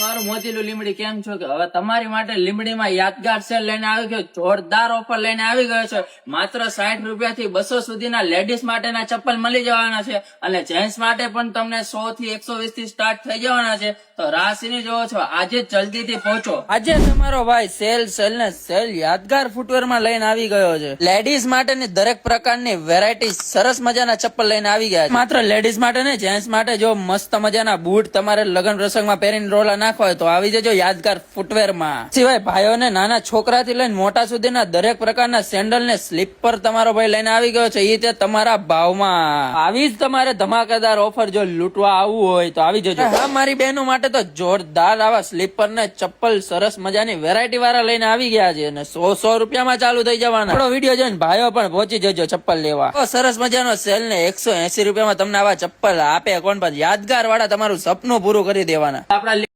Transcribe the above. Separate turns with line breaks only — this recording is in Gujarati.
મારું મોતીલું લીમડી કેમ છો કે હવે તમારી માટે લીમડીમાં યાદગાર સેલ લઈને આવી ગયો, જોરદાર ઓફર લઈને આવી ગયો છે. માત્ર 60 રૂપિયાથી 200 સુધીના લેડીઝ માટેના ચપ્પલ મળી જવાના છે અને જેન્ટ્સ માટે પણ તમને 100 થી 120 થી સ્ટાર્ટ થઈ જવાના છે. તો રાશિની જોવો છો, આજે જલ્દીથી પહોંચો. આજે તમારો ભાઈ સેલ યાદગાર ફૂટવેર માં લઈને આવી ગયો છે. લેડીઝ માટેની દરેક પ્રકારની વેરાયટી સરસ મજાના ચપ્પલ લઈને આવી ગયા છે. માત્ર લેડીઝ માટે ને જેન્ટ્સ માટે જો મસ્ત મજાના બૂટ તમારે લગ્ન પ્રસંગમાં પહેરીને રોલા નાખવા હોય તો આવી જજો યાદગાર ફૂટવેર માં. સિવાય ભાઈઓને નાના છોકરાથી લઈને મોટા સુધીના દરેક પ્રકારના સેન્ડલ ને સ્લીપર તમારો ભાઈ લઈને આવી ગયો છે. એ તે તમારા ભાવમાં. આવી જ તમારે ધમાકેદાર ઓફર જો લૂંટવા આવવું હોય તો આવી જજો. હા, મારી બહેનો માટે તો જોરદાર આવા સ્લીપર ને ચપ્પલ સરસ મજાની વેરાયટી વાળા લઈને આવી ગયા છે અને 100 રૂપિયામાં ચાલુ થઈ જવાના. થોડો વિડીયો જોઈને ભાઈઓ પણ પહોંચી જજો ચપ્પલ લેવા. સરસ મજાનો સેલ ને 180 રૂપિયામાં તમને આવા ચપ્પલ આપે કોણ? યાદગાર વાળા તમારું સપનું પૂરું કરી દેવાના. આપણા